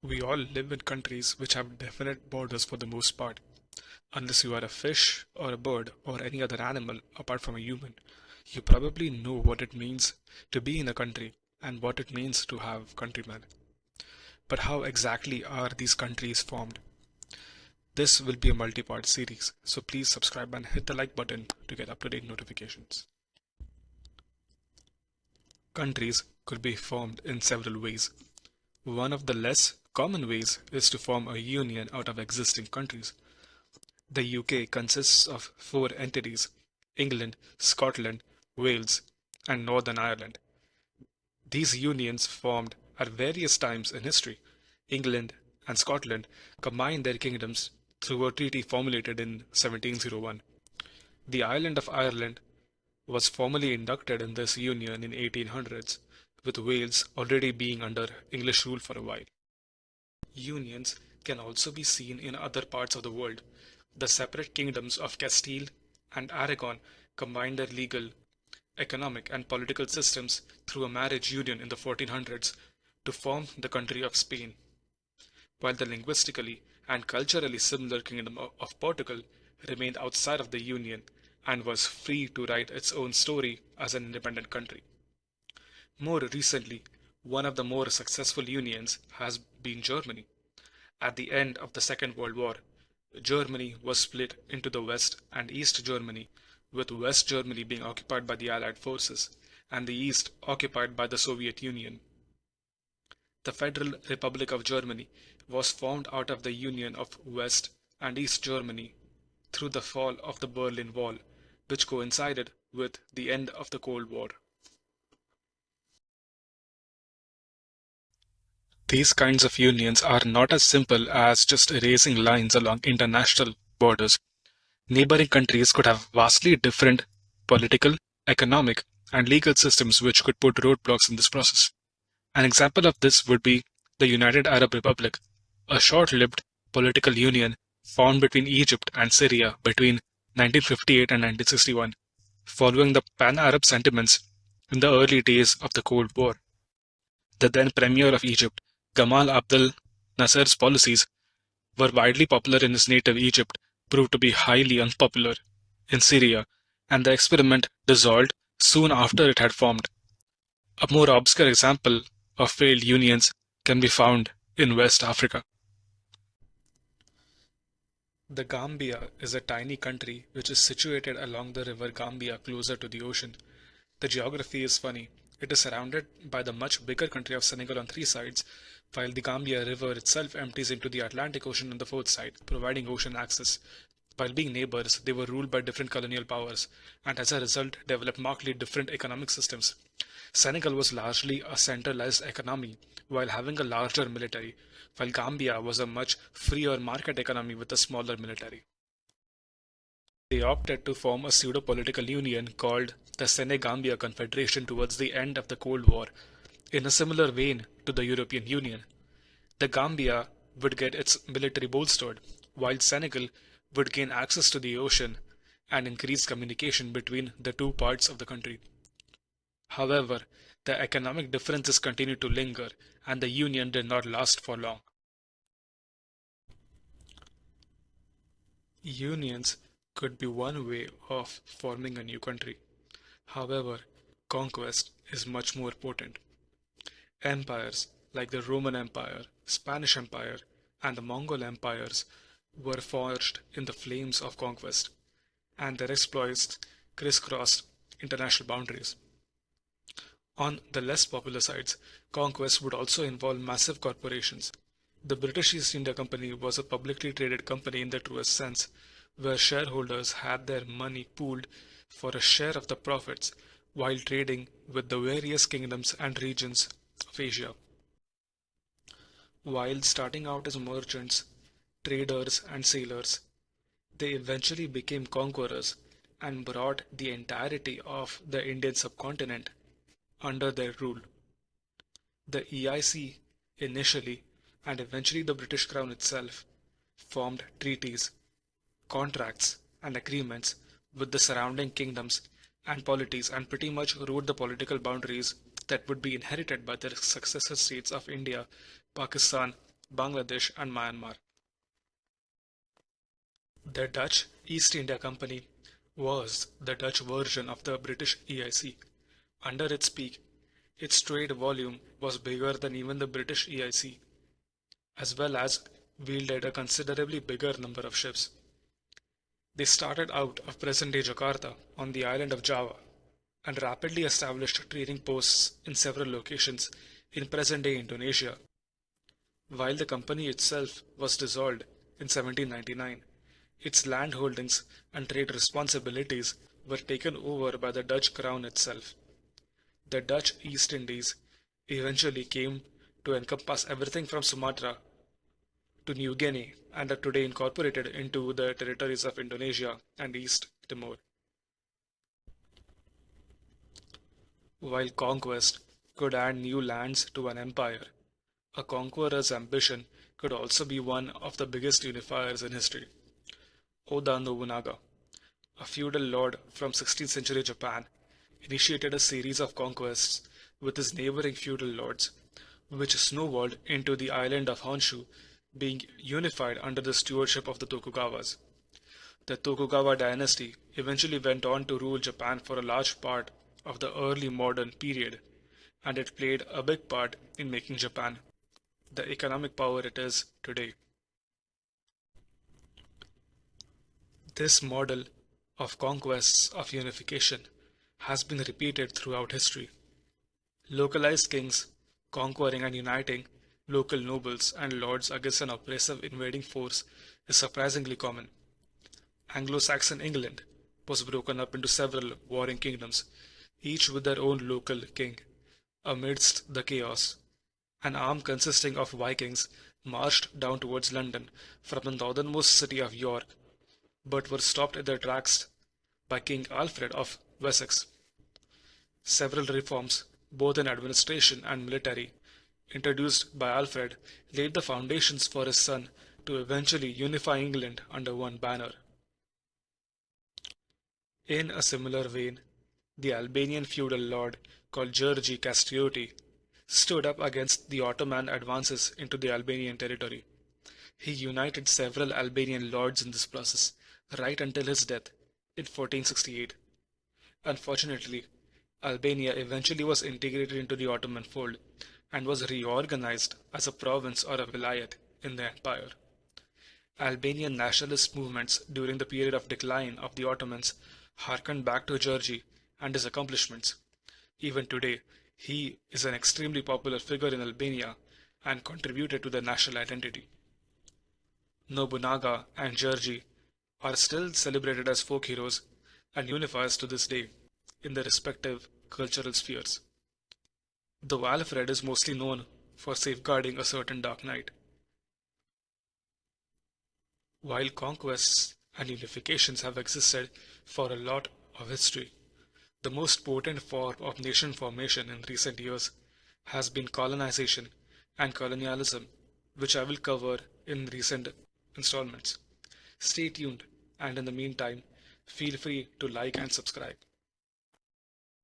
We all live in countries which have definite borders for the most part. Unless you are a fish or a bird or any other animal apart from a human, you probably know what it means to be in a country and what it means to have countrymen. But how exactly are these countries formed? This will be a multi-part series, so please subscribe and hit the like button to get up-to-date notifications. Countries could be formed in several ways. One of the less common ways is to form a union out of existing countries. The UK consists of four entities: England, Scotland, Wales, and Northern Ireland. These unions formed at various times in history. England and Scotland combined their kingdoms through a treaty formulated in 1701. The island of Ireland was formally inducted in this union in 1800s, with Wales already being under English rule for a while. Unions can also be seen in other parts of the world. The separate kingdoms of Castile and Aragon combined their legal, economic, and political systems through a marriage union in the 1400s to form the country of Spain, while the linguistically and culturally similar kingdom of Portugal remained outside of the union and was free to write its own story as an independent country. More recently, one of the more successful unions has been Germany. At the end of the Second World War, Germany was split into the West and East Germany, with West Germany being occupied by the Allied forces and the East occupied by the Soviet Union. The Federal Republic of Germany was formed out of the union of West and East Germany through the fall of the Berlin Wall, which coincided with the end of the Cold War. These kinds of unions are not as simple as just erasing lines along international borders. Neighboring countries could have vastly different political, economic, and legal systems which could put roadblocks in this process. An example of this would be the United Arab Republic, a short-lived political union formed between Egypt and Syria between 1958 and 1961, following the pan-Arab sentiments in the early days of the Cold War. The then Premier of Egypt, Gamal Abdel Nasser's policies were widely popular in his native Egypt, proved to be highly unpopular in Syria, and the experiment dissolved soon after it had formed. A more obscure example of failed unions can be found in West Africa. The Gambia is a tiny country which is situated along the river Gambia closer to the ocean. The geography is funny. It is surrounded by the much bigger country of Senegal on three sides, while the Gambia River itself empties into the Atlantic Ocean on the fourth side, providing ocean access. While being neighbors, they were ruled by different colonial powers, and as a result, developed markedly different economic systems. Senegal was largely a centralized economy, while having a larger military, while Gambia was a much freer market economy with a smaller military. They opted to form a pseudo-political union called the Senegambia Confederation towards the end of the Cold War, in a similar vein to the European Union. The Gambia would get its military bolstered, while Senegal would gain access to the ocean and increase communication between the two parts of the country. However, the economic differences continued to linger, and the union did not last for long. Unions could be one way of forming a new country. However, conquest is much more potent. Empires like the Roman Empire, Spanish Empire, and the Mongol empires were forged in the flames of conquest, and their exploits crisscrossed international boundaries. On the less popular sides, conquest would also involve massive corporations. The British East India Company was a publicly traded company in the truest sense, where shareholders had their money pooled for a share of the profits while trading with the various kingdoms and regions of Asia. While starting out as merchants, traders, and sailors, they eventually became conquerors and brought the entirety of the Indian subcontinent under their rule. The EIC initially, and eventually the British Crown itself, formed treaties, contracts, and agreements with the surrounding kingdoms and polities and pretty much wrote the political boundaries that would be inherited by the successor states of India, Pakistan, Bangladesh, and Myanmar. The Dutch East India Company was the Dutch version of the British EIC. Under its peak, its trade volume was bigger than even the British EIC, as well as wielded a considerably bigger number of ships. They started out of present-day Jakarta on the island of Java and rapidly established trading posts in several locations in present-day Indonesia. While the company itself was dissolved in 1799, its land holdings and trade responsibilities were taken over by the Dutch crown itself. The Dutch East Indies eventually came to encompass everything from Sumatra to New Guinea and are today incorporated into the territories of Indonesia and East Timor. While conquest could add new lands to an empire, a conqueror's ambition could also be one of the biggest unifiers in history. Oda Nobunaga, a feudal lord from 16th century Japan, initiated a series of conquests with his neighboring feudal lords, which snowballed into the island of Honshu being unified under the stewardship of the Tokugawas. The Tokugawa dynasty eventually went on to rule Japan for a large part of the early modern period, and it played a big part in making Japan the economic power it is today. This model of conquests of unification has been repeated throughout history. Localized kings conquering and uniting local nobles and lords against an oppressive invading force is surprisingly common. Anglo-Saxon England was broken up into several warring kingdoms, each with their own local king. Amidst the chaos, an army consisting of Vikings marched down towards London from the northernmost city of York, but were stopped in their tracks by King Alfred of Wessex. Several reforms, both in administration and military, introduced by Alfred laid the foundations for his son to eventually unify England under one banner. In a similar vein, the Albanian feudal lord called Georgi Castrioti stood up against the Ottoman advances into the Albanian territory. He united several Albanian lords in this process, right until his death in 1468. Unfortunately, Albania eventually was integrated into the Ottoman fold and was reorganized as a province or a vilayet in the empire. Albanian nationalist movements during the period of decline of the Ottomans harkened back to Georgi and his accomplishments. Even today, he is an extremely popular figure in Albania and contributed to the national identity. Nobunaga and Georgi are still celebrated as folk heroes and unifiers to this day in their respective cultural spheres, though Alfred is mostly known for safeguarding a certain dark knight. While conquests and unifications have existed for a lot of history, the most potent form of nation formation in recent years has been colonization and colonialism, which I will cover in recent installments. Stay tuned, and in the meantime, feel free to like and subscribe.